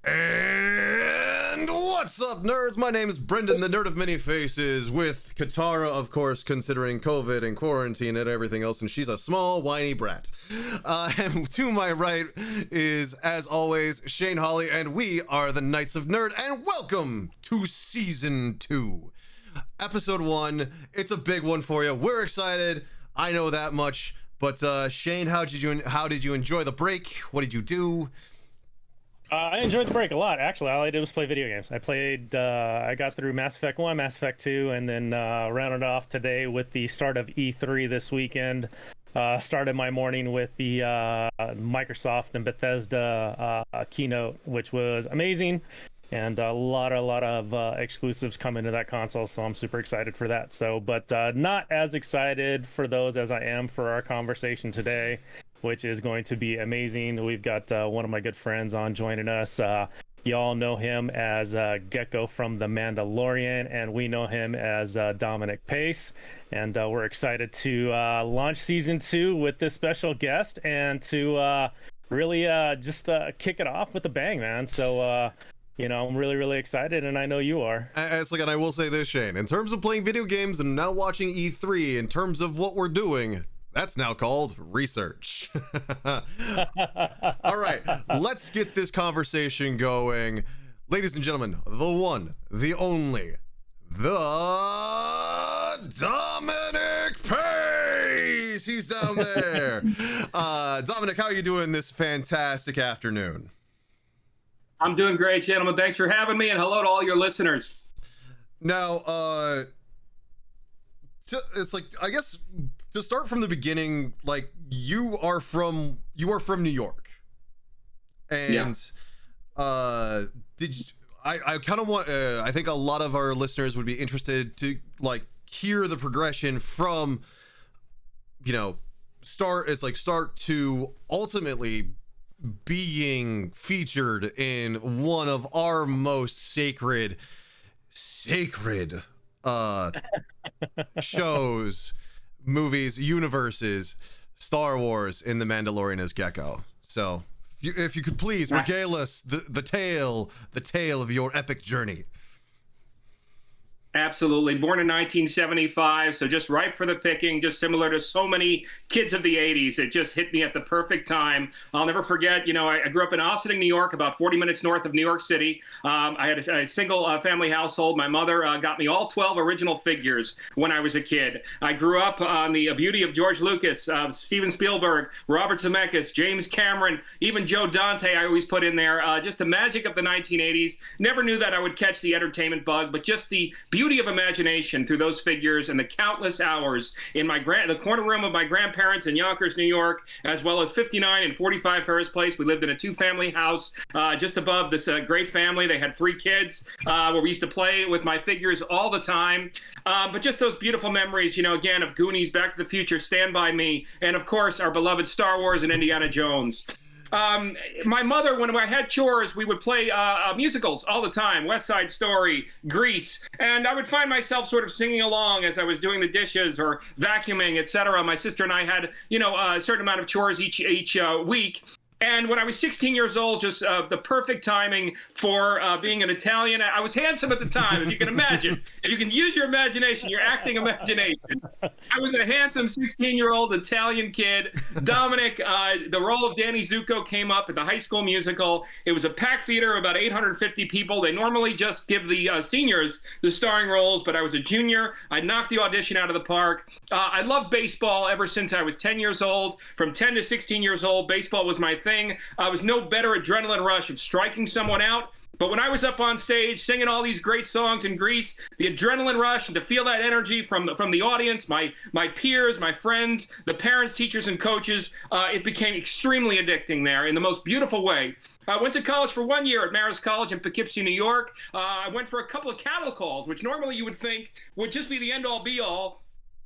And what's up, nerds? My name is Brendan, the nerd of many faces, with Katara, of course, considering COVID and quarantine and everything else, and she's a small, whiny brat. And to my right is, as always, Shane Hawley, and we are the Knights of Nerd, and welcome to Season 2. Episode 1, it's a big one for you. We're excited, I know that much, but Shane, how did you enjoy the break? What did you do? I enjoyed the break a lot, actually. All I did was play video games. I got through Mass Effect 1, Mass Effect 2, and then rounded off today with the start of E3 this weekend. Started my morning with the Microsoft and Bethesda keynote, which was amazing, and a lot of exclusives coming to that console, so I'm super excited for that. But not as excited for those as I am for our conversation today, which is going to be amazing. We've got one of my good friends on joining us. You all know him as Gekko from the Mandalorian, and we know him as Dominic Pace. And we're excited to launch Season 2 with this special guest and to really just kick it off with a bang, man. So, you know, I'm really excited, and I know you are. And I will say this, Shane. In terms of playing video games and now watching E3, in terms of what we're doing, that's now called research. All right, let's get this conversation going. Ladies and gentlemen, the one, the only, the Dominic Pace. He's down there. Dominic, how are you doing this fantastic afternoon? I'm doing great, gentlemen. Thanks for having me, and hello to all your listeners. Now, it's like, I guess to start from the beginning, like you are from New York, and yeah. I kind of want I think a lot of our listeners would be interested to like hear the progression from, you know, start to ultimately being featured in one of our most sacred shows, movies, universes, Star Wars, in the Mandalorian as Gekko. So if you could please regale us the tale of your epic journey. Absolutely. Born in 1975, so just ripe for the picking, just similar to so many kids of the 80s. It just hit me at the perfect time. I'll never forget, you know, I grew up in Ossining, New York, about 40 minutes north of New York City. I had a single family household. My mother got me all 12 original figures when I was a kid. I grew up on the beauty of George Lucas, Steven Spielberg, Robert Zemeckis, James Cameron, even Joe Dante I always put in there. Just the magic of the 1980s. Never knew that I would catch the entertainment bug, but just the beauty of imagination through those figures and the countless hours in the corner room of my grandparents in Yonkers, New York, as well as 59 and 45 Ferris Place. We lived in a two-family house just above this great family. They had 3 kids where we used to play with my figures all the time. But just those beautiful memories, you know, again, of Goonies, Back to the Future, Stand By Me, and of course our beloved Star Wars and Indiana Jones. My mother, when I had chores, we would play musicals all the time, West Side Story, Grease, and I would find myself sort of singing along as I was doing the dishes or vacuuming, etc. My sister and I had, you know, a certain amount of chores each week. And when I was 16 years old, just the perfect timing for being an Italian. I was handsome at the time, if you can imagine. If you can use your imagination, your acting imagination. I was a handsome 16-year-old Italian kid. Dominic, the role of Danny Zuko came up at the High School Musical. It was a packed theater, about 850 people. They normally just give the seniors the starring roles, but I was a junior. I knocked the audition out of the park. I loved baseball ever since I was 10 years old. From 10 to 16 years old, baseball was my thing. I was no better adrenaline rush of striking someone out. But when I was up on stage singing all these great songs in Greece, the adrenaline rush and to feel that energy from the audience, my peers, my friends, the parents, teachers, and coaches, it became extremely addicting there in the most beautiful way. I went to college for 1 year at Marist College in Poughkeepsie, New York. I went for a couple of cattle calls, which normally you would think would just be the end-all be-all.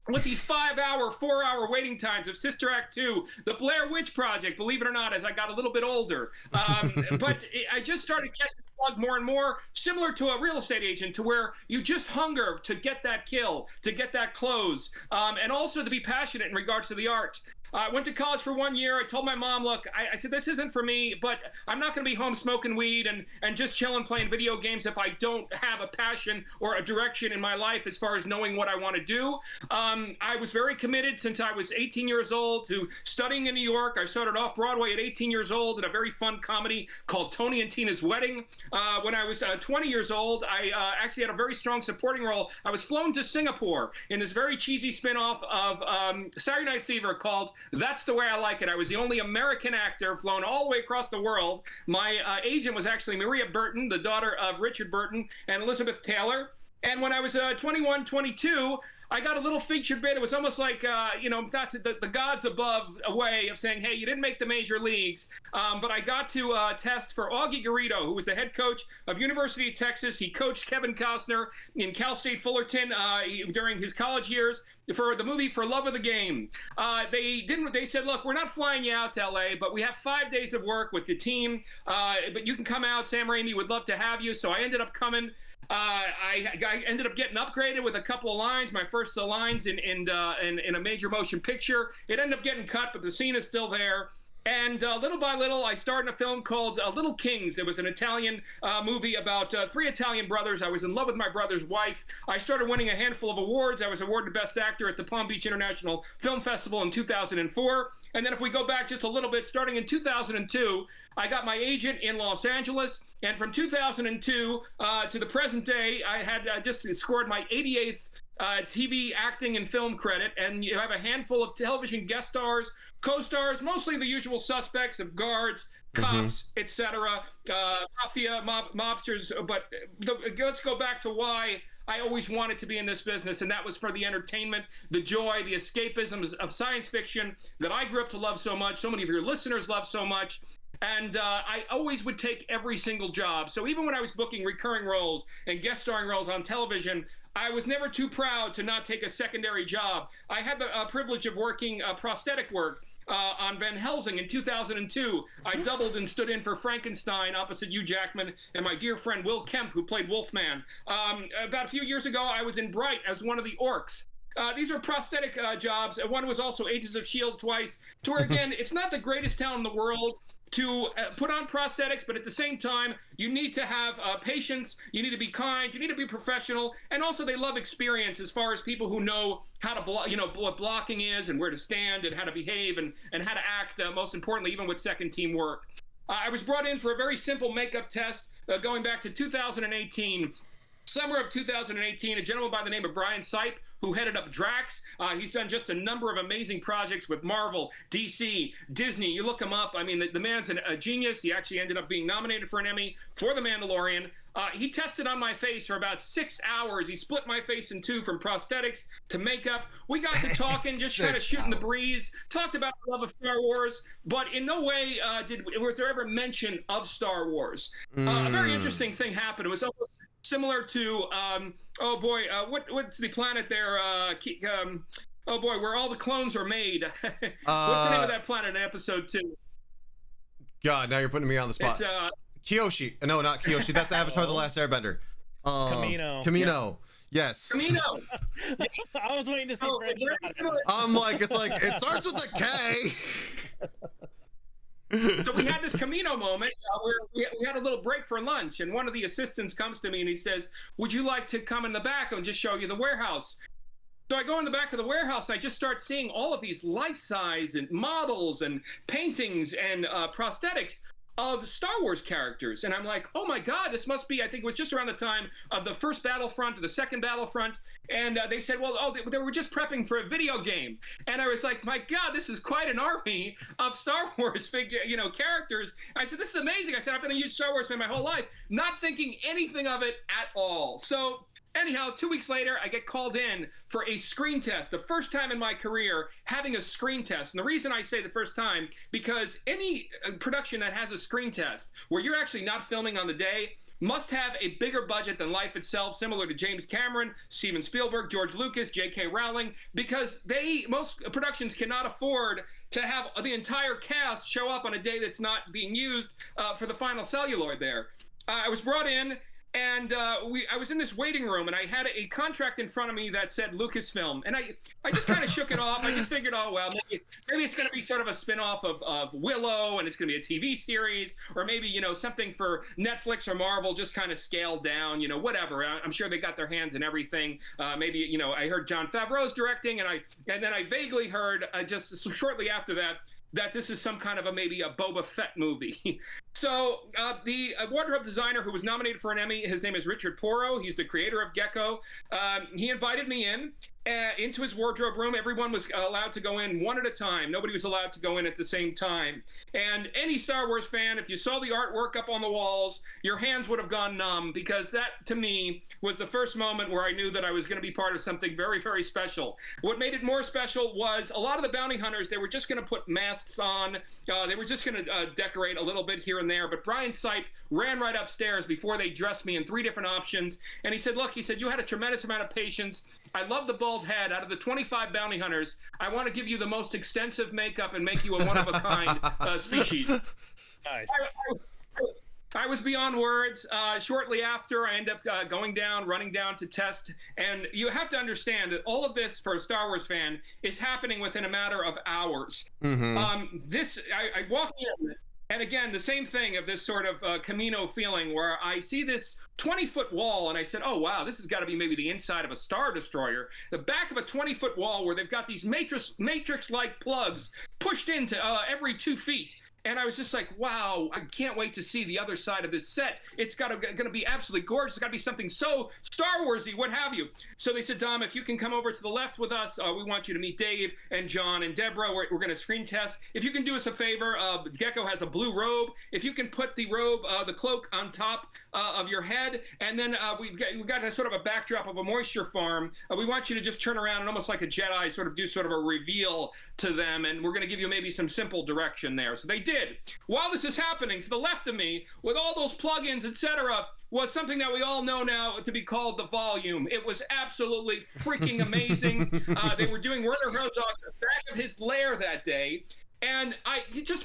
With these 5-hour, 4-hour waiting times of Sister Act 2, the Blair Witch Project, believe it or not, as I got a little bit older. But I just started catching the bug more and more, similar to a real estate agent, to where you just hunger to get that kill, to get that close, and also to be passionate in regards to the art. I went to college for 1 year. I told my mom, look, I said, this isn't for me, but I'm not going to be home smoking weed and just chilling playing video games if I don't have a passion or a direction in my life as far as knowing what I want to do. I was very committed since I was 18 years old to studying in New York. I started off Broadway at 18 years old in a very fun comedy called Tony and Tina's Wedding. When I was 20 years old, I actually had a very strong supporting role. I was flown to Singapore in this very cheesy spin-off of Saturday Night Fever called That's the Way I Like It. I was the only American actor flown all the way across the world. My agent was actually Maria Burton, the daughter of Richard Burton and Elizabeth Taylor. And when I was 21, 22, I got a little featured bit. It was almost like, you know, that's the gods above a way of saying, hey, you didn't make the major leagues. But I got to test for Augie Garrido, who was the head coach of University of Texas. He coached Kevin Costner in Cal State Fullerton during his college years for the movie For Love of the Game. They said, look, we're not flying you out to LA, but we have 5 days of work with the team. But you can come out. Sam Raimi would love to have you. So I ended up coming. I ended up getting upgraded with a couple of lines, my first lines in a major motion picture. It ended up getting cut, but the scene is still there. And little by little, I starred in a film called Little Kings. It was an Italian movie about 3 Italian brothers. I was in love with my brother's wife. I started winning a handful of awards. I was awarded Best Actor at the Palm Beach International Film Festival in 2004. And then if we go back just a little bit, starting in 2002, I got my agent in Los Angeles. And from 2002 to the present day, I had just scored my 88th TV acting and film credit. And you have a handful of television guest stars, co-stars, mostly the usual suspects of guards, cops, etc., mafia, mobsters. But let's go back to why I always wanted to be in this business, and that was for the entertainment, the joy, the escapism of science fiction that I grew up to love so much, so many of your listeners love so much. And I always would take every single job. So even when I was booking recurring roles and guest starring roles on television, I was never too proud to not take a secondary job. I had the privilege of working prosthetic work on Van Helsing in 2002. I doubled and stood in for Frankenstein opposite Hugh Jackman and my dear friend Will Kemp, who played Wolfman. About a few years ago, I was in Bright as one of the orcs. These are prosthetic jobs. One was also Agents of S.H.I.E.L.D. twice, to where, again, it's not the greatest talent in the world to put on prosthetics, but at the same time, you need to have patience, you need to be kind, you need to be professional, and also they love experience as far as people who know how to block, you know, what blocking is and where to stand and how to behave and how to act, most importantly, even with second team work. I was brought in for a very simple makeup test going back to 2018. Summer of 2018, a gentleman by the name of Brian Sipe, who headed up Drax. He's done just a number of amazing projects with Marvel, DC, Disney. You look him up. I mean, the man's a genius. He actually ended up being nominated for an Emmy for The Mandalorian. He tested on my face for about 6 hours. He split my face in two from prosthetics to makeup. We got to talking, just kind of shooting the breeze, talked about the love of Star Wars, but in no way was there ever mention of Star Wars. A very interesting thing happened. It was almost similar to, oh boy, what's the planet there? Oh boy, where all the clones are made. What's the name of that planet in episode 2? God, now you're putting me on the spot. It's Kyoshi. No, not Kyoshi. That's Avatar: The Last Airbender. Camino. Yeah. Yes. Camino. I was waiting to see. I'm like, it starts with a K. So we had this Camino moment where we had a little break for lunch, and one of the assistants comes to me and he says, would you like to come in the back and just show you the warehouse? So I go in the back of the warehouse and I just start seeing all of these life-size and models and paintings and prosthetics of Star Wars characters. And I'm like, oh my God, this must be, I think it was just around the time of the first Battlefront or the second Battlefront. And they said, well, oh, they were just prepping for a video game. And I was like, my God, this is quite an army of Star Wars characters. I said, this is amazing. I said, I've been a huge Star Wars fan my whole life, not thinking anything of it at all. So anyhow, 2 weeks later, I get called in for a screen test. The first time in my career having a screen test. And the reason I say the first time, because any production that has a screen test where you're actually not filming on the day must have a bigger budget than life itself, similar to James Cameron, Steven Spielberg, George Lucas, J.K. Rowling, because most productions cannot afford to have the entire cast show up on a day that's not being used for the final celluloid there. I was brought in. And I was in this waiting room, and I had a contract in front of me that said Lucasfilm, and I just kind of shook it off. I just figured, oh well, maybe it's going to be sort of a spin-off of Willow, and it's going to be a TV series, or maybe something for Netflix or Marvel, just kind of scaled down, whatever. I'm sure they got their hands in everything. Maybe I heard Jon Favreau's directing, and then I vaguely heard just shortly after that this is some kind of maybe a Boba Fett movie. So the wardrobe designer who was nominated for an Emmy, his name is Richard Porro. He's the creator of Gekko. He invited me into his wardrobe room. Everyone was allowed to go in one at a time. Nobody was allowed to go in at the same time. And any Star Wars fan, if you saw the artwork up on the walls, your hands would have gone numb, because that, to me, was the first moment where I knew that I was going to be part of something very, very special. What made it more special was a lot of the bounty hunters, they were just going to put masks on. They were just going to decorate a little bit here and there. But Brian Sipe ran right upstairs before they dressed me in 3 different options. And he said, look, you had a tremendous amount of patience. I love the bald head. Out of the 25 bounty hunters, I want to give you the most extensive makeup and make you a one-of-a-kind species. Nice. I was beyond words. Shortly after, I ended up running down to test. And you have to understand that all of this, for a Star Wars fan, is happening within a matter of hours. Mm-hmm. I walked in, and again, the same thing of this sort of Camino feeling, where I see this 20-foot wall, and I said, oh, wow, this has got to be maybe the inside of a Star Destroyer. The back of a 20-foot wall where they've got these matrix-like plugs pushed into every 2 feet. And I was just like, wow, I can't wait to see the other side of this set. It's going to be absolutely gorgeous. It's got to be something so Star Wars-y, what have you. So they said, Dom, if you can come over to the left with us, we want you to meet Dave and John and Deborah. We're going to screen test. If you can do us a favor, Gekko has a blue robe. If you can put the robe, the cloak on top of your head, and then we've got a sort of a backdrop of a moisture farm. We want you to just turn around and almost like a Jedi sort of do sort of a reveal to them, and we're going to give you maybe some simple direction there. So they did. While this is happening, to the left of me, with all those plugins, etc., was something that we all know now to be called the volume. It was absolutely freaking amazing. They were doing Werner Herzog at the back of his lair that day. And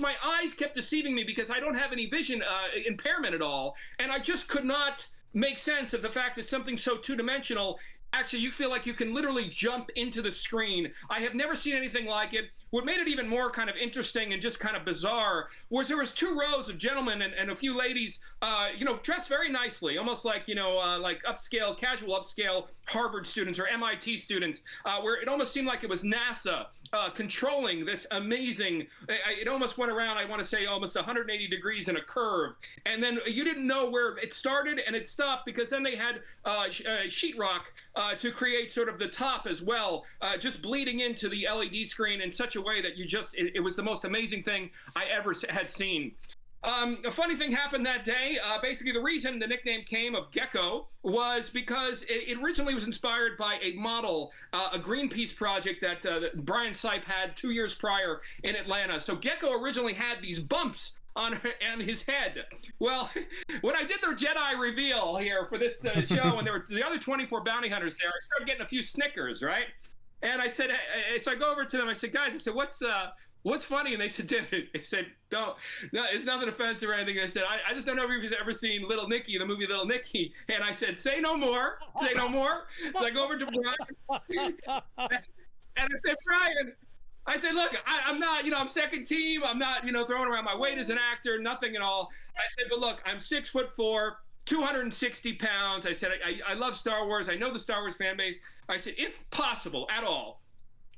my eyes kept deceiving me, because I don't have any vision impairment at all. And I just could not make sense of the fact that something so two-dimensional, actually, you feel like you can literally jump into the screen. I have never seen anything like it. What made it even more kind of interesting and just kind of bizarre was there was 2 rows of gentlemen and a few ladies, dressed very nicely, almost like, like upscale, casual upscale Harvard students or MIT students, where it almost seemed like it was NASA controlling this amazing, it almost went around, I want to say, almost 180 degrees in a curve. And then you didn't know where it started and it stopped, because then they had sheetrock to create sort of the top as well, just bleeding into the LED screen in such a way that it was the most amazing thing I ever had seen. A funny thing happened that day. Basically, the reason the nickname came of Gekko was because it originally was inspired by a model, a Greenpeace project that Brian Sipe had 2 years prior in Atlanta. So Gekko originally had these bumps on his head. Well, when I did the Jedi reveal here for this show, and there were the other 24 bounty hunters there, I started getting a few snickers, right? And I said, so I go over to them, I said, guys, I said, what's funny? And they said, dude, they said, no, it's nothing offensive or anything. I said, I just don't know if you've ever seen Little Nicky, the movie Little Nicky. And I said, say no more. So I go over to Brian, and I said, Brian, I said, look, I'm not, I'm second team. I'm not, throwing around my weight as an actor, nothing at all. I said, but look, I'm 6'4", 260 pounds. I said, I love Star Wars. I know the Star Wars fan base. I said, if possible at all,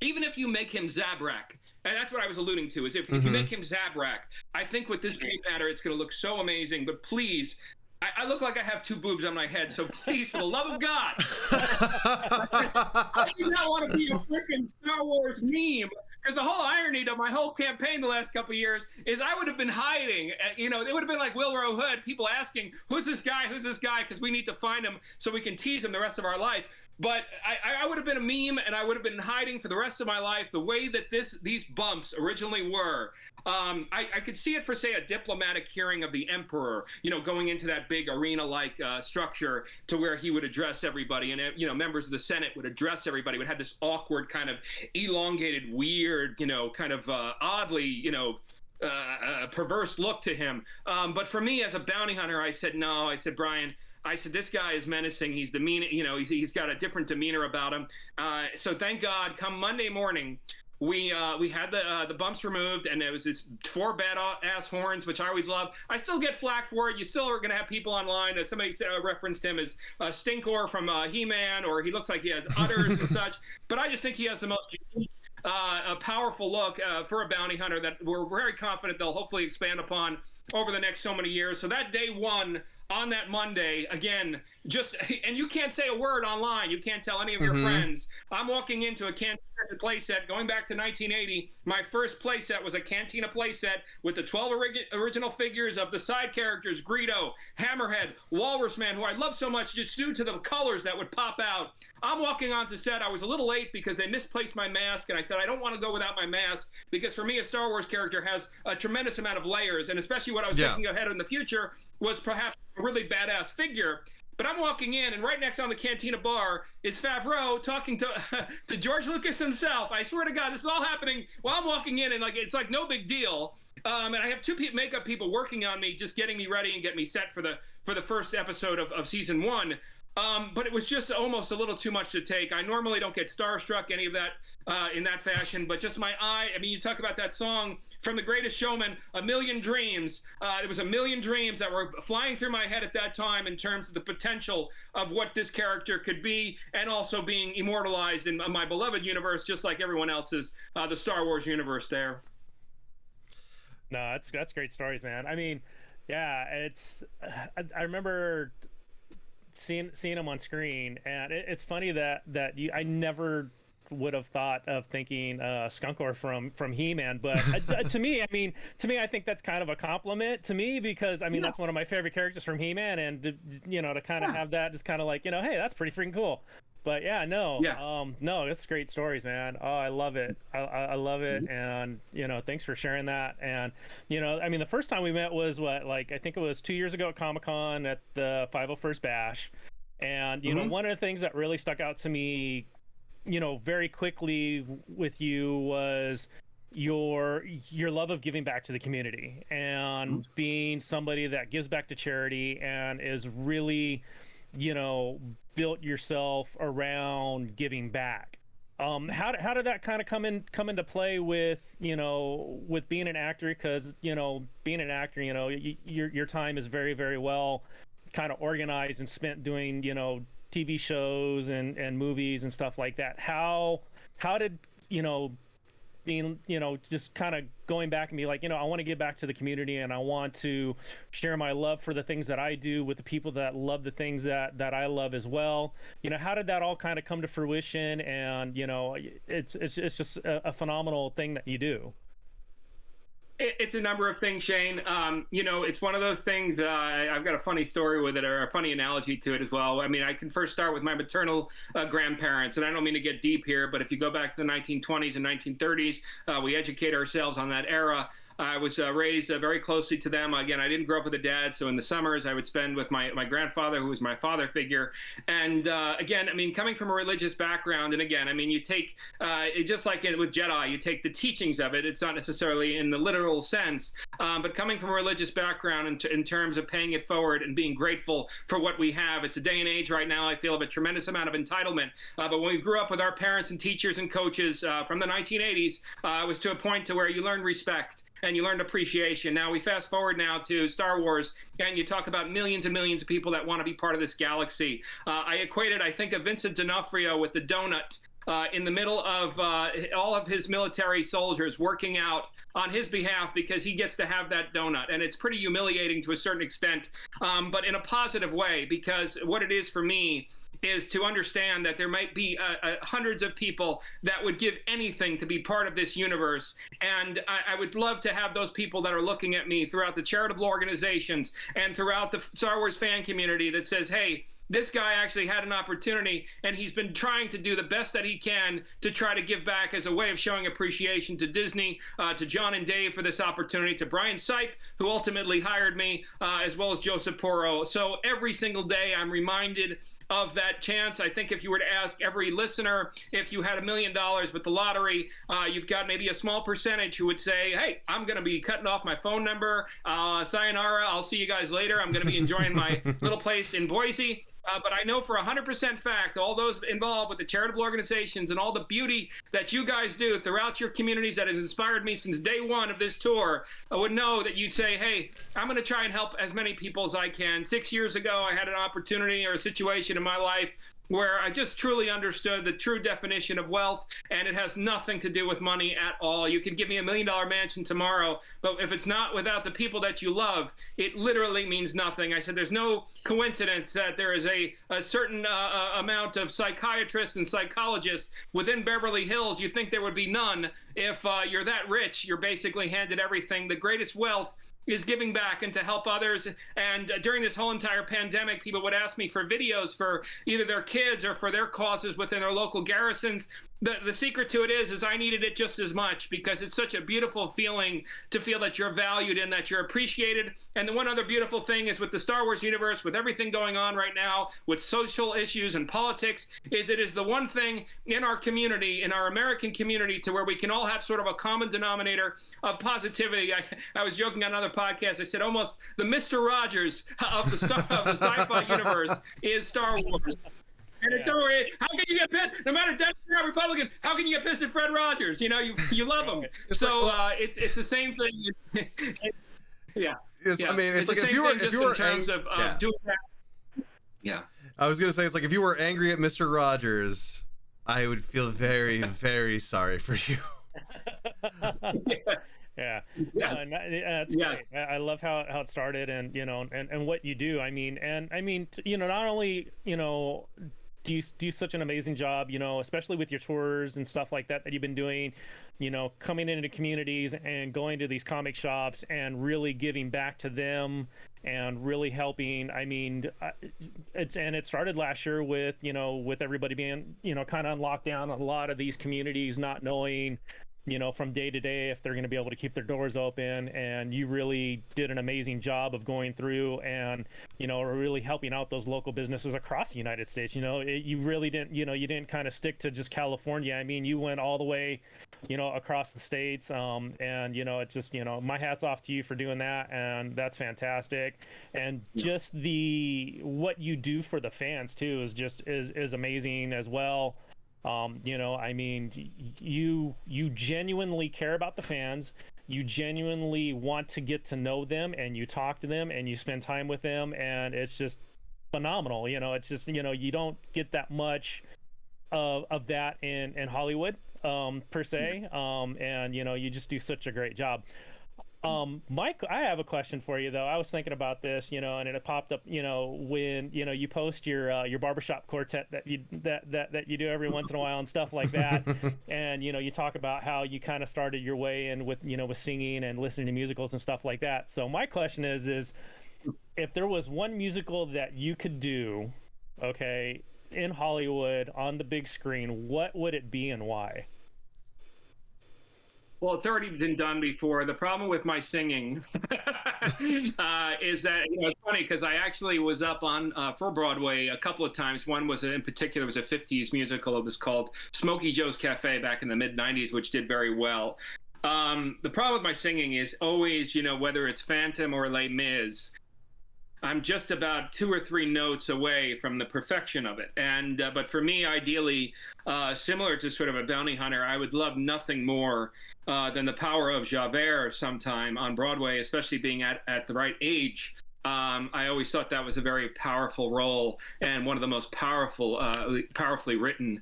even if you make him Zabrak, and that's what I was alluding to, is if you make him Zabrak, I think with this game matter, it's going to look so amazing. But please, I look like I have 2 boobs on my head, so please, for the love of God, I do not want to be a freaking Star Wars meme. Because the whole irony of my whole campaign the last couple of years is I would have been hiding. It would have been like Wilbur Hood, people asking, who's this guy? Because we need to find him so we can tease him the rest of our life. But I would have been a meme, and I would have been hiding for the rest of my life the way that these bumps originally were. I could see it for, say, a diplomatic hearing of the emperor, going into that big arena-like structure to where he would address everybody, and members of the Senate would address everybody, would have this awkward kind of elongated, weird, kind of oddly, perverse look to him. But for me as a bounty hunter, I said, no, I said, Brian, I said, this guy is menacing. He's demeaning, he's got a different demeanor about him. So thank God, come Monday morning, we had the bumps removed, and there was this 4 badass horns, which I always love. I still get flack for it. You still are going to have people online. Somebody referenced him as Stinkor from He-Man, or he looks like he has udders and such. But I just think he has the most unique, a powerful look for a bounty hunter that we're very confident they'll hopefully expand upon over the next so many years. So that day one on that Monday, again, and you can't say a word online. You can't tell any of your friends. I'm walking into a Cantina playset going back to 1980. My first playset was a Cantina playset with the 12 original figures of the side characters, Greedo, Hammerhead, Walrus Man, who I love so much just due to the colors that would pop out. I'm walking onto set. I was a little late because they misplaced my mask, and I said, I don't want to go without my mask, because for me, a Star Wars character has a tremendous amount of layers, and especially what I was thinking ahead in the future was perhaps a really badass figure. But I'm walking in, and right next on the Cantina bar is Favreau talking to George Lucas himself. I swear to God, this is all happening while I'm walking in, and it's like no big deal. And I have 2 makeup people working on me, just getting me ready and getting me set for the first episode of season 1. But it was just almost a little too much to take. I normally don't get starstruck, any of that in that fashion, but just my eye. I mean, you talk about that song from The Greatest Showman, A Million Dreams. There was a million dreams that were flying through my head at that time in terms of the potential of what this character could be, and also being immortalized in my beloved universe, just like everyone else's, the Star Wars universe there. No, that's great stories, man. I mean, yeah, I remember seeing him on screen, and it's funny that I never would have thought of thinking Skunkor from He-Man, but to me, I think that's kind of a compliment to me, because I mean that's one of my favorite characters from He-Man, and to kind of have that just kind of like, hey, that's pretty freaking cool. But no, it's great stories, man. Oh, I love it. I love it. And, thanks for sharing that. And, I mean, the first time we met was I think it was 2 years ago at Comic-Con at the 501st Bash. And, one of the things that really stuck out to me, very quickly with you was your love of giving back to the community, and being somebody that gives back to charity and is really, built yourself around giving back. How did that kind of come into play with with being an actor? Because being an actor, your time is very, very well kind of organized and spent doing TV shows and movies and stuff like that. How did being just kind of going back and be like, I want to give back to the community, and I want to share my love for the things that I do with the people that love the things that I love as well. How did that all kind of come to fruition? And it's just a phenomenal thing that you do. It's a number of things, Shane. It's one of those things. I've got a funny story with it, or a funny analogy to it as well. I mean, I can first start with my maternal grandparents, and I don't mean to get deep here, but if you go back to the 1920s and 1930s, we educate ourselves on that era. I was raised very closely to them. Again, I didn't grow up with a dad, so in the summers I would spend with my grandfather, who was my father figure. And again, I mean, coming from a religious background, and again, I mean, you take, just like with Jedi, you take the teachings of it. It's not necessarily in the literal sense, but coming from a religious background in terms of paying it forward and being grateful for what we have. It's a day and age right now, I feel, of a tremendous amount of entitlement. But when we grew up with our parents and teachers and coaches from the 1980s, it was to a point to where you learn respect and you learned appreciation. Now we fast forward now to Star Wars, and you talk about millions and millions of people that want to be part of this galaxy. I think of Vincent D'Onofrio with the donut in the middle of all of his military soldiers working out on his behalf, because he gets to have that donut. And it's pretty humiliating to a certain extent, but in a positive way, because what it is for me is to understand that there might be hundreds of people that would give anything to be part of this universe. And I would love to have those people that are looking at me throughout the charitable organizations and throughout the Star Wars fan community that says, hey, this guy actually had an opportunity, and he's been trying to do the best that he can to try to give back as a way of showing appreciation to Disney, to John and Dave for this opportunity, to Brian Sipe, who ultimately hired me, as well as Joseph Porro. So every single day I'm reminded of that chance. I think if you were to ask every listener, if you had $1 million with the lottery, you've got maybe a small percentage who would say, hey, I'm going to be cutting off my phone number. Sayonara, I'll see you guys later. I'm going to be enjoying my little place in Boise. But I know for 100% fact, all those involved with the charitable organizations and all the beauty that you guys do throughout your communities that has inspired me since day one of this tour, I would know that you'd say, hey, I'm going to try and help as many people as I can. 6 years ago, I had an opportunity or a situation in my life where I just truly understood the true definition of wealth, and it has nothing to do with money at all. You can give me $1 million mansion tomorrow, but if it's not without the people that you love, it literally means nothing. I said there's no coincidence that there is a certain amount of psychiatrists and psychologists within Beverly Hills. You'd think there would be none. If you're that rich, you're basically handed everything. The greatest wealth is giving back and to help others. And during this whole entire pandemic, people would ask me for videos for either their kids or for their causes within their local garrisons. The secret to it is I needed it just as much, because it's such a beautiful feeling to feel that you're valued and that you're appreciated. And the one other beautiful thing is with the Star Wars universe, with everything going on right now, with social issues and politics, is it is the one thing in our community, in our American community, to where we can all have sort of a common denominator of positivity. I was joking on another podcast. I said almost the Mr. Rogers of the sci-fi universe is Star Wars. And it's so weird. How can you get pissed? No matter Democrat, Republican, how can you get pissed at Fred Rogers? You know, you love him. So it's the same thing. Yeah. I mean, it's like if you were in terms of doing that. Yeah. I was gonna say, it's like if you were angry at Mr. Rogers, I would feel very, very sorry for you. Yes. Yeah. Yes. That's Yes. great. I love how it started, and and what you do. I mean, not only do you do such an amazing job, especially with your tours and stuff like that you've been doing, coming into communities and going to these comic shops and really giving back to them and really helping. I mean, it started last year with with everybody being kind of on lockdown, a lot of these communities not knowing from day to day if they're going to be able to keep their doors open, and you really did an amazing job of going through and really helping out those local businesses across the United States. You really didn't you didn't kind of stick to just California. I mean, you went all the way across the states, and it's just my hat's off to you for doing that, and that's fantastic. And just what you do for the fans too is amazing as well. I mean, you genuinely care about the fans. You genuinely want to get to know them, and you talk to them, and you spend time with them, and it's just phenomenal. It's just you don't get that much of that in Hollywood per se, and you just do such a great job. Mike, I have a question for you though. I was thinking about this, and it popped up, when you post your barbershop quartet that you do every once in a while and stuff like that, and you talk about how you kind of started your way in with with singing and listening to musicals and stuff like that. So my question is if there was one musical that you could do, okay, in Hollywood on the big screen, what would it be and why? Well, it's already been done before. The problem with my singing is that it's funny because I actually was up on for Broadway a couple of times. One was in particular was a 50s musical. It was called Smokey Joe's Cafe back in the mid 90s, which did very well. The problem with my singing is always, whether it's Phantom or Les Mis, I'm just about 2 or 3 notes away from the perfection of it. And but for me, ideally, similar to sort of a bounty hunter, I would love nothing more than the power of Javert sometime on Broadway, especially being at the right age. I always thought that was a very powerful role and one of the most powerfully written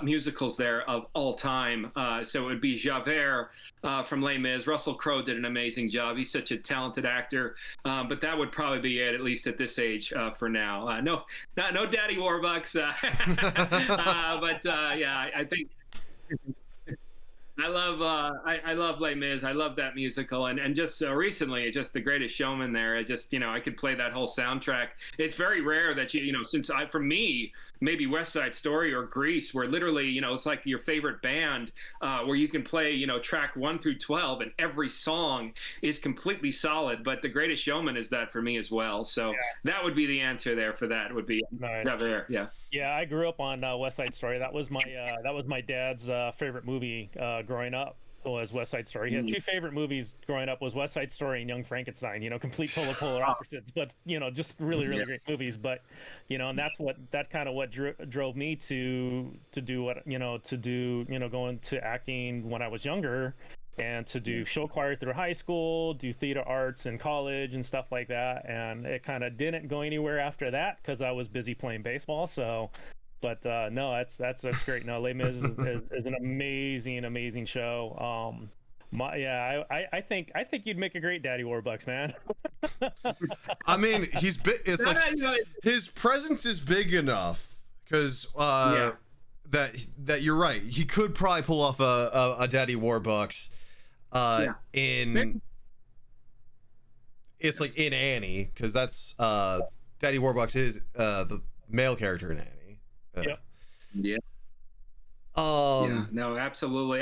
musicals there of all time. So it would be Javert from Les Mis. Russell Crowe did an amazing job. He's such a talented actor, but that would probably be it, at least at this age for now. No Daddy Warbucks, but yeah, I think. I love Les Mis. I love that musical, and just recently, just The Greatest Showman. There, I just I could play that whole soundtrack. It's very rare that since for me maybe West Side Story or Grease, where literally it's like your favorite band, where you can play track 1 through 12, and every song is completely solid. But The Greatest Showman is that for me as well. So that would be the answer there for that. Would be nice. There. Yeah. Yeah, I grew up on West Side Story. That was my dad's favorite movie growing up, was West Side Story. He had two favorite movies growing up, was West Side Story and Young Frankenstein. Complete polar opposites, but just really great movies. But and that kind of what drove me to do what go into acting when I was younger, and to do show choir through high school, do theater arts in college and stuff like that. And it kind of didn't go anywhere after that because I was busy playing baseball. So, but no, that's great. No, Les Mis is an amazing show. I think you'd make a great Daddy Warbucks, man. I mean, he's big. It's like his presence is big enough because that you're right. He could probably pull off a Daddy Warbucks. It's like in Annie, because that's Daddy Warbucks is the male character in Annie. No, absolutely.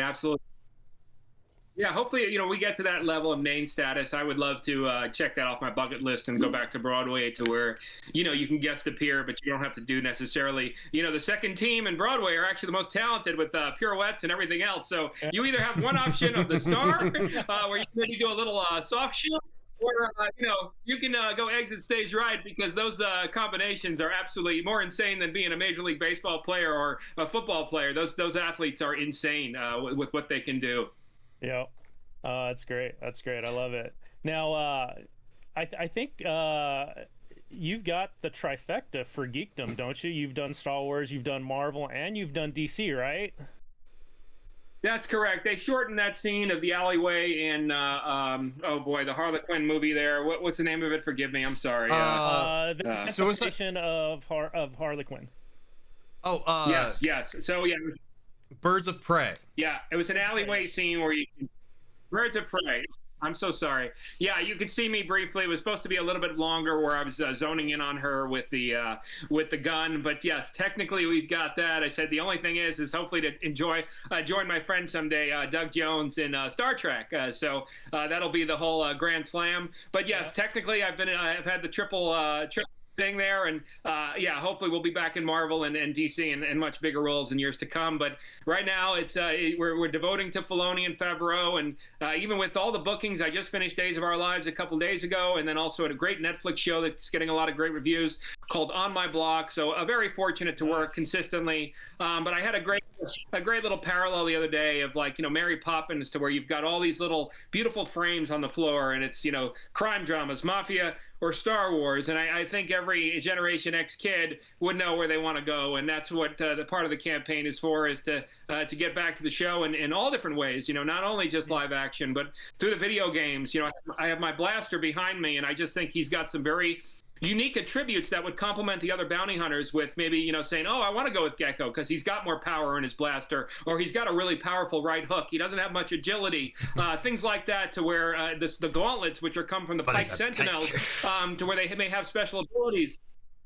Yeah, hopefully, we get to that level of name status. I would love to check that off my bucket list and go back to Broadway, to where, you can guest appear, but you don't have to do necessarily, the second team in Broadway are actually the most talented with pirouettes and everything else. So you either have one option of the star, where you maybe do a little soft shoe, or, you can go exit stage right, because those combinations are absolutely more insane than being a Major League Baseball player or a football player. Those athletes are insane with what they can do. Yeah, that's great. I love it. Now, I think you've got the trifecta for geekdom, don't you? You've done Star Wars, you've done Marvel, and you've done DC, right? That's correct. They shortened that scene of the alleyway in the Harley Quinn movie there. What's the name of it? Forgive me. I'm sorry. The Suicide of Harley Quinn. Yes. So yeah. Birds of Prey. Yeah, it was an alleyway scene where Birds of Prey. I'm so sorry. Yeah, you could see me briefly. It was supposed to be a little bit longer, where I was zoning in on her with the gun. But yes, technically we've got that. I said the only thing is hopefully to join my friend someday, Doug Jones, in Star Trek. So that'll be the whole grand slam. But yes, technically I've had the triple thing there, and hopefully we'll be back in Marvel and DC and much bigger roles in years to come. But right now it's we're devoting to Filoni and Favreau, and even with all the bookings, I just finished Days of Our Lives a couple days ago, and then also at a great Netflix show that's getting a lot of great reviews called On My Block. So very fortunate to work consistently. But I had a great little parallel the other day of Mary Poppins, to where you've got all these little beautiful frames on the floor, and it's crime dramas, mafia, or Star Wars. And I think every Generation X kid would know where they want to go. And that's what the part of the campaign is for, is to get back to the show in all different ways, not only just live action, but through the video games. I have my blaster behind me, and I just think he's got some very unique attributes that would complement the other bounty hunters, with maybe, saying, oh, I want to go with Gekko because he's got more power in his blaster, or he's got a really powerful right hook. He doesn't have much agility, things like that, to where the gauntlets, which come from the Pike Sentinels, to where they may have special abilities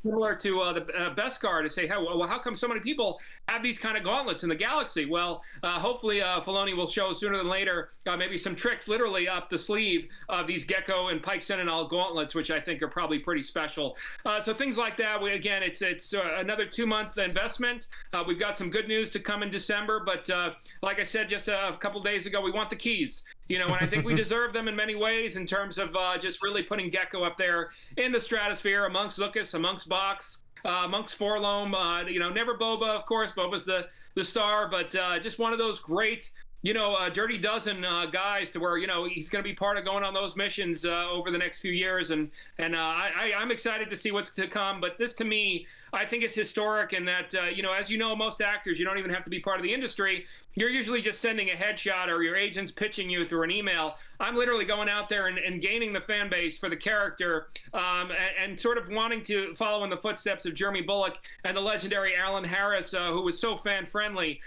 similar to the Beskar, to say, how come so many people have these kind of gauntlets in the galaxy? Well, hopefully Filoni will show sooner than later maybe some tricks literally up the sleeve of these Gekko and Pike Sentinel gauntlets, which I think are probably pretty special. So things like that. It's another 2-month investment. We've got some good news to come in December, but like I said just a couple days ago, we want the keys. And I think we deserve them in many ways, in terms of just really putting Gekko up there in the stratosphere amongst Zuckuss, amongst Box, amongst Forlom. Never Boba, of course. Boba's the star, but just one of those great, dirty dozen guys, to where he's going to be part of going on those missions over the next few years, and I'm excited to see what's to come. But this, to me, I think is historic, in that as most actors, you don't even have to be part of the industry. You're usually just sending a headshot, or your agent's pitching you through an email. I'm literally going out there and gaining the fan base for the character, and sort of wanting to follow in the footsteps of Jeremy Bulloch and the legendary Alan Harris, who was so fan friendly,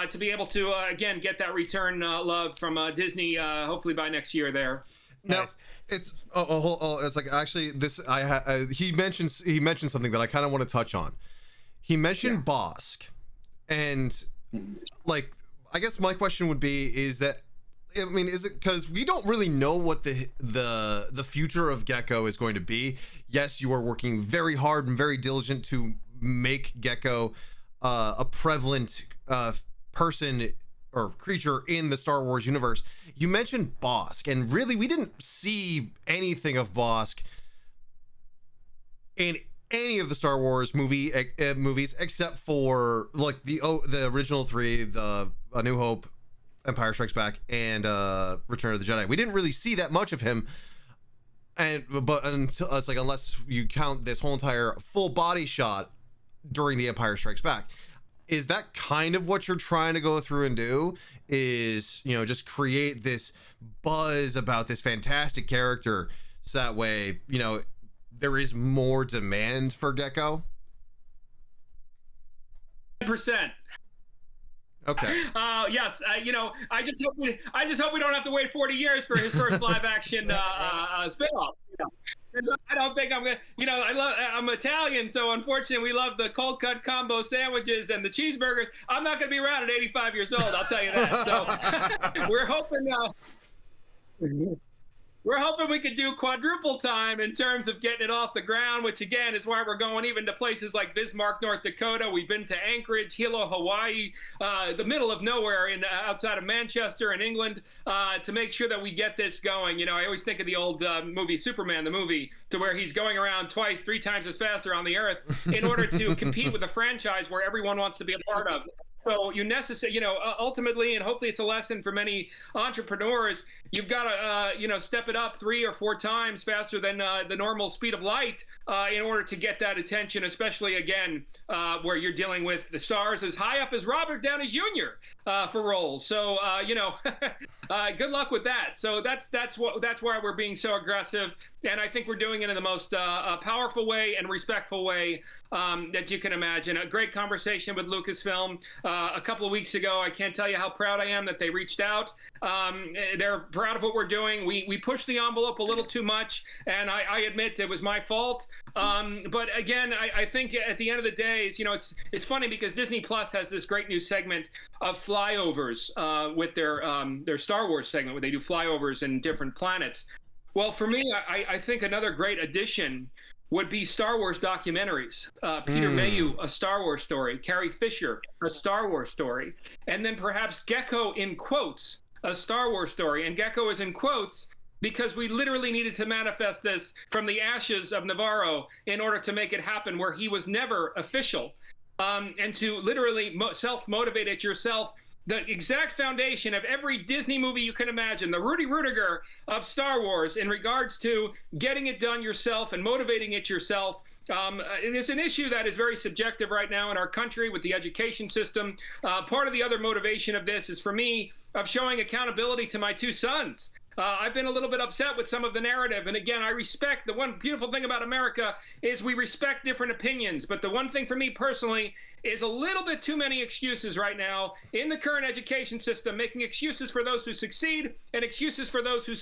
to be able to again get that return return love from Disney. Hopefully by next year there. Now, it's it's like actually this he mentions something that I kind of want to touch on. He mentioned Bosk, and like I guess my question would be is that I mean is it because we don't really know what the future of Gekko is going to be. Yes, you are working very hard and very diligent to make Gekko a prevalent person or creature in the Star Wars universe. You mentioned Bosk, and really we didn't see anything of Bosk in any of the Star Wars movies except for like the original three, the A New Hope, Empire Strikes Back, and Return of the Jedi. We didn't really see that much of him, but until it's like unless you count this whole entire full body shot during the Empire Strikes Back. Is that kind of what you're trying to go through and do? Is, you know, just create this buzz about this fantastic character so that way, you know, there is more demand for Gekko? 100%. Okay. Yes. You know, I just hope we don't have to wait 40 years for his first live action spin-off. You know? I don't think I'm gonna. You know, I'm Italian, so unfortunately, we love the cold cut combo sandwiches and the cheeseburgers. I'm not gonna be around at 85 years old. I'll tell you that. So we're hoping. We're hoping we could do quadruple time in terms of getting it off the ground, which again is why we're going even to places like Bismarck, North Dakota. We've been to Anchorage, Hilo, Hawaii, the middle of nowhere outside of Manchester in England, to make sure that we get this going. You know, I always think of the old movie Superman, the movie, to where he's going around twice, 3 times as fast around the earth in order to compete with a franchise where everyone wants to be a part of. So ultimately, and hopefully it's a lesson for many entrepreneurs, you've got to, step it up 3 or 4 times faster than the normal speed of light in order to get that attention, especially, again, where you're dealing with the stars as high up as Robert Downey Jr. For roles. So, good luck with that. So that's why we're being so aggressive. And I think we're doing it in the most powerful way and respectful way that you can imagine. A great conversation with Lucasfilm a couple of weeks ago. I can't tell you how proud I am that they reached out. They're proud of what we're doing. We pushed the envelope a little too much, and I admit it was my fault. But again, I think at the end of the day, it's funny because Disney Plus has this great new segment of flyovers with their Star Wars segment where they do flyovers in different planets. Well, for me, I think another great addition would be Star Wars documentaries. Peter Mayhew, A Star Wars Story. Carrie Fisher, A Star Wars Story. And then perhaps Gekko, in quotes, A Star Wars Story. And Gekko is in quotes because we literally needed to manifest this from the ashes of Navarro in order to make it happen, where he was never official. And to literally self-motivate it yourself. The exact foundation of every Disney movie you can imagine, the Rudy Rudiger of Star Wars in regards to getting it done yourself and motivating it yourself. It's an issue that is very subjective right now in our country with the education system. Part of the other motivation of this is for me of showing accountability to my 2 sons. I've been a little bit upset with some of the narrative. And again, I respect, the one beautiful thing about America is we respect different opinions. But the one thing for me personally is a little bit too many excuses right now in the current education system, making excuses for those who succeed and excuses for those who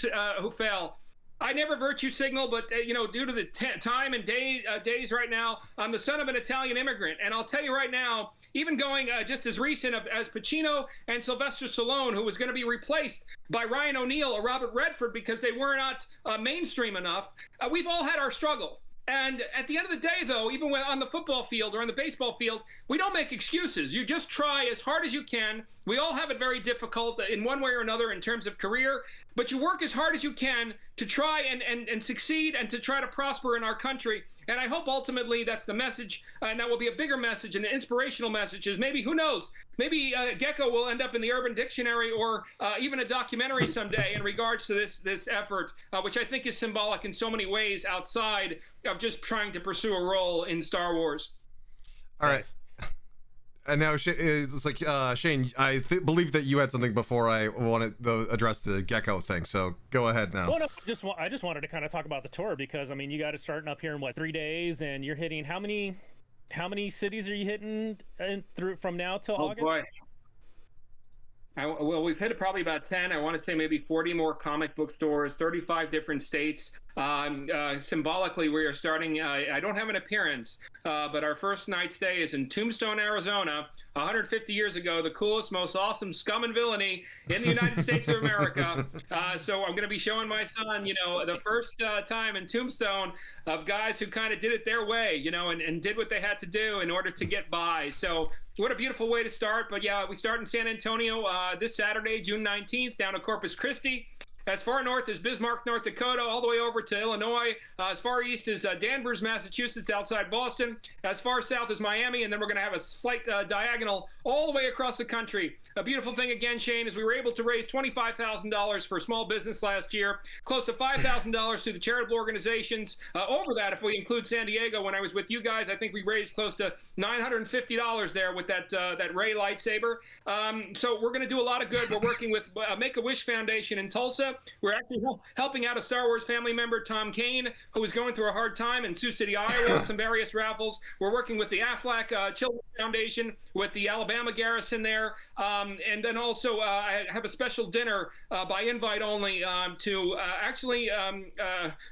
fail. I never virtue signal, but due to the time and days right now, I'm the son of an Italian immigrant. And I'll tell you right now, even going just as recent as Pacino and Sylvester Stallone, who was going to be replaced by Ryan O'Neal or Robert Redford because they were not mainstream enough, we've all had our struggle. And at the end of the day, though, even when on the football field or on the baseball field, we don't make excuses. You just try as hard as you can. We all have it very difficult in one way or another in terms of career, but you work as hard as you can to try and succeed and to try to prosper in our country. And I hope ultimately that's the message, and that will be a bigger message and an inspirational message is maybe, who knows, maybe Gekko will end up in the Urban Dictionary or even a documentary someday in regards to this effort, which I think is symbolic in so many ways outside of just trying to pursue a role in Star Wars. All right. And now it's like Shane, I believe that you had something before I wanted to address the Gekko thing. So go ahead now. Well, no, I just wanted to kind of talk about the tour because I mean, you got it starting up here in 3 days, and you're hitting how many cities are you hitting through from now till August? Boy. Well, we've hit probably about 10. I want to say maybe 40 more comic book stores, 35 different states. Symbolically, we are starting. I don't have an appearance, but our first night stay is in Tombstone, Arizona. 150 years ago, the coolest, most awesome scum and villainy in the United States of America. So I'm going to be showing my son, the first time in Tombstone of guys who kind of did it their way, and did what they had to do in order to get by. So what a beautiful way to start. But yeah, we start in San Antonio this Saturday, June 19th, down to Corpus Christi. As far north as Bismarck, North Dakota, all the way over to Illinois. As far east as Danvers, Massachusetts, outside Boston. As far south as Miami, and then we're going to have a slight diagonal all the way across the country. A beautiful thing again, Shane, is we were able to raise $25,000 for small business last year, close to $5,000 to the charitable organizations. Over that, if we include San Diego, when I was with you guys, I think we raised close to $950 there with that Ray lightsaber. So we're going to do a lot of good. We're working with Make-A-Wish Foundation in Tulsa. We're actually helping out a Star Wars family member, Tom Kane, who is going through a hard time in Sioux City, Iowa, with some various raffles. We're working with the Aflac Children's Foundation, with the Alabama Garrison there. And then also I have a special dinner by invite only to actually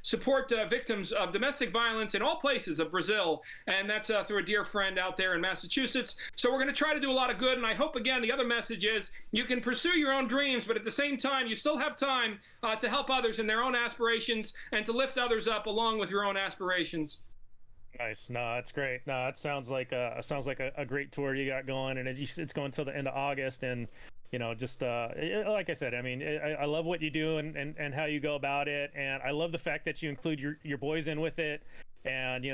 support victims of domestic violence in all places of Brazil. And that's through a dear friend out there in Massachusetts. So we're going to try to do a lot of good. And I hope, again, the other message is you can pursue your own dreams, but at the same time, you still have time to help others in their own aspirations and to lift others up along with your own aspirations. Nice. No, that's great. No, it sounds like a great tour you got going, and it's going till the end of August. And just like I said, I mean, I love what you do and how you go about it, and I love the fact that you include your boys in with it. And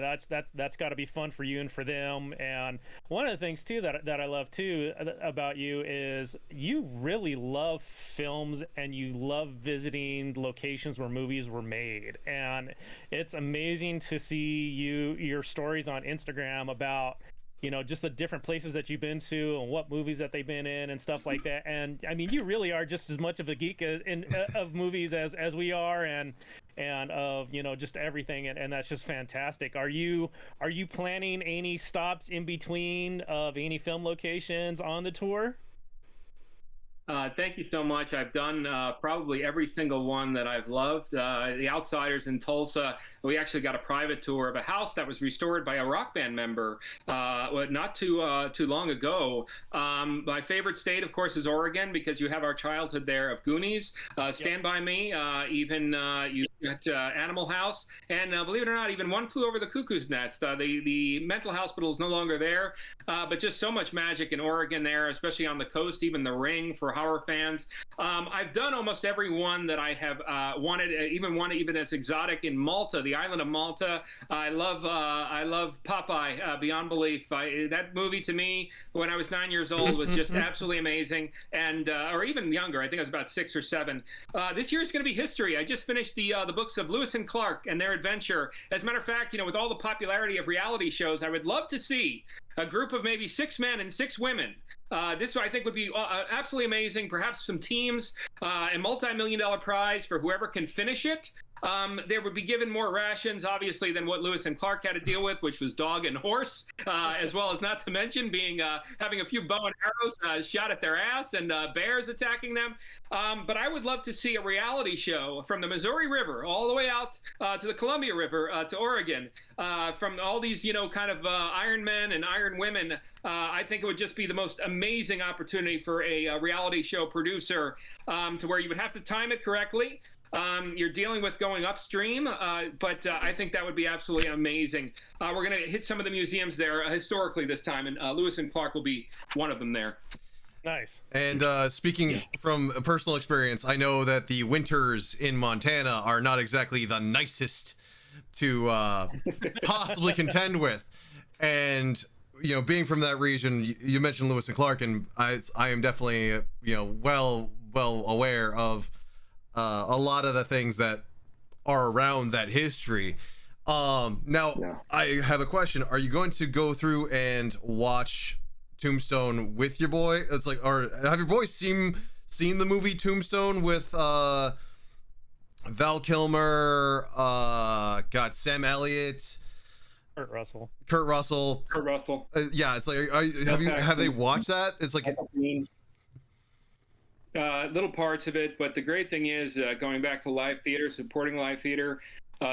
that's got to be fun for you and for them. And one of the things too that I love too about you is you really love films and you love visiting locations where movies were made. And it's amazing to see your stories on Instagram about just the different places that you've been to and what movies that they've been in and stuff like that. And I mean, you really are just as much of a geek of movies as we are, and of just everything, and that's just fantastic. Are you planning any stops in between of any film locations on the tour? Thank you so much. I've done probably every single one that I've loved. The Outsiders in Tulsa, we actually got a private tour of a house that was restored by a rock band member not too long ago. My favorite state, of course, is Oregon, because you have our childhood there of Goonies, Stand By Me, even you got Animal House, and believe it or not, even One Flew Over the Cuckoo's Nest. The mental hospital is no longer there, but just so much magic in Oregon there, especially on the coast, even The Ring for horror fans. I've done almost every one that I have wanted, even as exotic in Malta, the island of Malta. I love Popeye beyond belief. That movie to me, when I was 9 years old, was just absolutely amazing, and or even younger. I think I was about 6 or 7. This year is going to be history. I just finished the books of Lewis and Clark and their adventure. As a matter of fact, with all the popularity of reality shows, I would love to see a group of maybe 6 men and 6 women. This, I think, would be absolutely amazing. Perhaps some teams, a multi-million-dollar prize for whoever can finish it. They would be given more rations, obviously, than what Lewis and Clark had to deal with, which was dog and horse, as well as, not to mention, having a few bow and arrows shot at their ass and bears attacking them. But I would love to see a reality show from the Missouri River all the way out to the Columbia River to Oregon, from all these, kind of Iron Men and Iron Women. I think it would just be the most amazing opportunity for a reality show producer, to where you would have to time it correctly. You're dealing with going upstream, but I think that would be absolutely amazing. We're going to hit some of the museums there historically this time, and Lewis and Clark will be one of them there. Nice. And speaking from a personal experience, I know that the winters in Montana are not exactly the nicest to possibly contend with. And, being from that region, you mentioned Lewis and Clark, and I am definitely, well aware of a lot of the things that are around that history. Now, I have a question. Are you going to go through and watch Tombstone with your boy? It's like, or have your boys seen the movie Tombstone with Val Kilmer, Sam Elliott, Kurt Russell. Yeah, it's like, have they watched that? It's like, little parts of it. But the great thing is, going back to live theater, supporting live theater,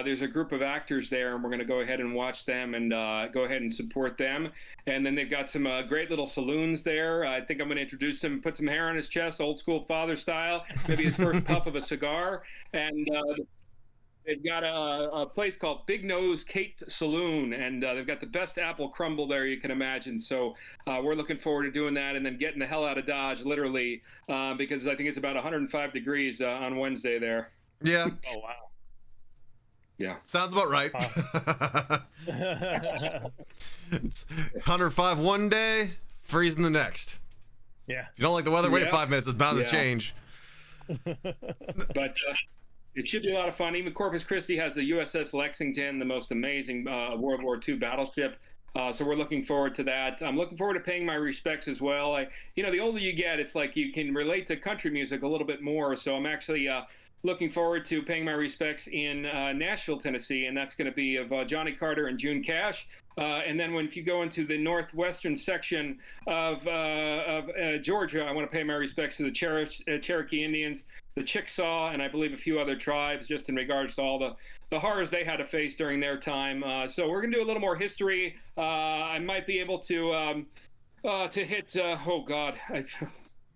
there's a group of actors there, and we're going to go ahead and watch them and go ahead and support them. And then they've got some great little saloons there. I think I'm going to introduce him, put some hair on his chest, old school father style, maybe his first puff of a cigar. And they've got a place called Big Nose Kate Saloon, and they've got the best apple crumble there you can imagine. So we're looking forward to doing that and then getting the hell out of Dodge, literally, because I think it's about 105 degrees on Wednesday there. Yeah. Oh, wow. Yeah. Sounds about right. It's 105 one day, freezing the next. Yeah. If you don't like the weather, wait Yeah. 5 minutes. It's bound to change. But it should be a lot of fun. Even Corpus Christi has the USS Lexington, the most amazing World War II battleship. So we're looking forward to that. I'm looking forward to paying my respects as well. The older you get, it's like you can relate to country music a little bit more. So I'm actually looking forward to paying my respects in Nashville, Tennessee, and that's going to be of Johnny Carter and June Cash. And then if you go into the northwestern section of Georgia, I want to pay my respects to the Cherokee Indians, the Chickasaw, and I believe a few other tribes, just in regards to all the horrors they had to face during their time. So we're going to do a little more history. I might be able to hit,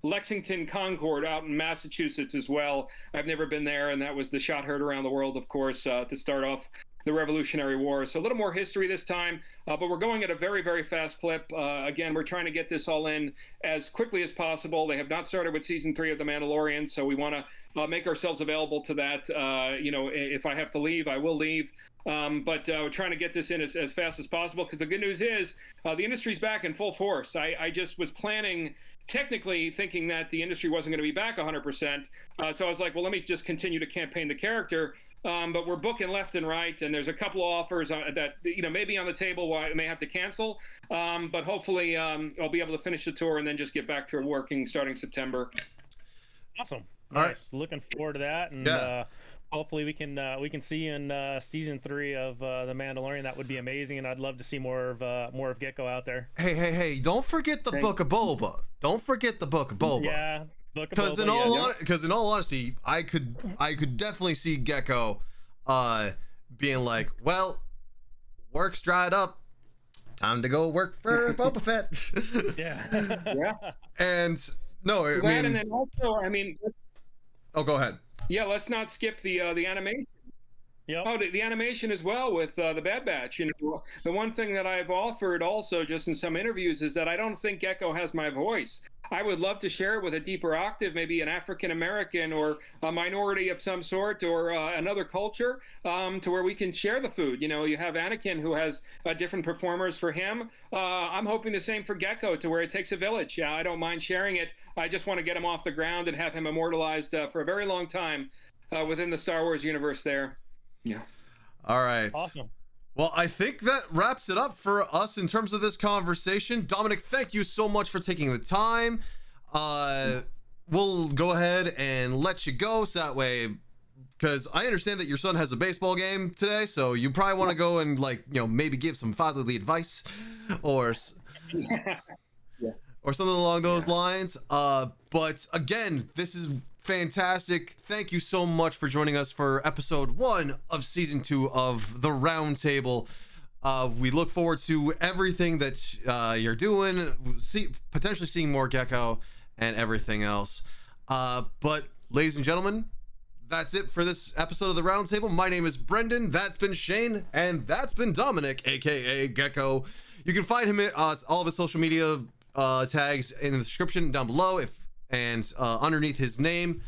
Lexington Concord out in Massachusetts as well. I've never been there, and that was the shot heard around the world, of course, to start off the Revolutionary War. So a little more history this time, but we're going at a very, very fast clip. Again, we're trying to get this all in as quickly as possible. They have not started with season 3 of The Mandalorian, so we want to make ourselves available to that. If I have to leave, I will leave. But we're trying to get this in as fast as possible, because the good news is the industry's back in full force. I just was planning, technically thinking that the industry wasn't going to be back 100%. So I was like, well, let me just continue to campaign the character. But we're booking left and right, and there's a couple of offers that may be on the table. Why I may have to cancel, but hopefully I'll be able to finish the tour and then just get back to working starting September. Awesome. All right. Nice. Looking forward to that, and hopefully we can see you in season 3 of The Mandalorian. That would be amazing, and I'd love to see more of Gekko out there. Hey! Don't forget the Book of Boba. Don't forget the Book of Boba. Yeah. Because in all honesty, I could definitely see Gekko being like, well, work's dried up, time to go work for Boba Fett. Yeah. And no, And then also, oh, go ahead. Yeah, let's not skip the animation. Yep. Oh, the animation as well with the Bad Batch. The one thing that I've offered also just in some interviews is that I don't think Gekko has my voice. I would love to share it with a deeper octave, maybe an African American or a minority of some sort, or another culture, to where we can share the food. You have Anakin, who has different performers for him. I'm hoping the same for Gekko, to where it takes a village. I don't mind sharing it. I just want to get him off the ground and have him immortalized for a very long time within the Star Wars universe there. Yeah. All right. Awesome. Well, I think that wraps it up for us in terms of this conversation. Dominic, thank you so much for taking the time. We'll go ahead and let you go, so that way, because I understand that your son has a baseball game today, so you probably want to go and maybe give some fatherly advice or or something along those lines. But again, this is fantastic. Thank you so much for joining us for episode 1 of season 2 of The Roundtable. We look forward to everything that you're doing, potentially seeing more Gekko and everything else. But ladies and gentlemen, that's it for this episode of The Roundtable. My name is Brendan, that's been Shane, and that's been Dominic, aka Gekko. You can find him at all of his social media tags in the description down below, and underneath his name.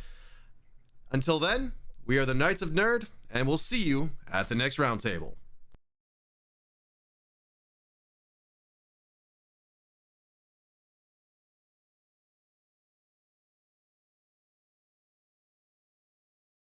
Until then, we are the Knights of Nerd, and we'll see you at the next Roundtable.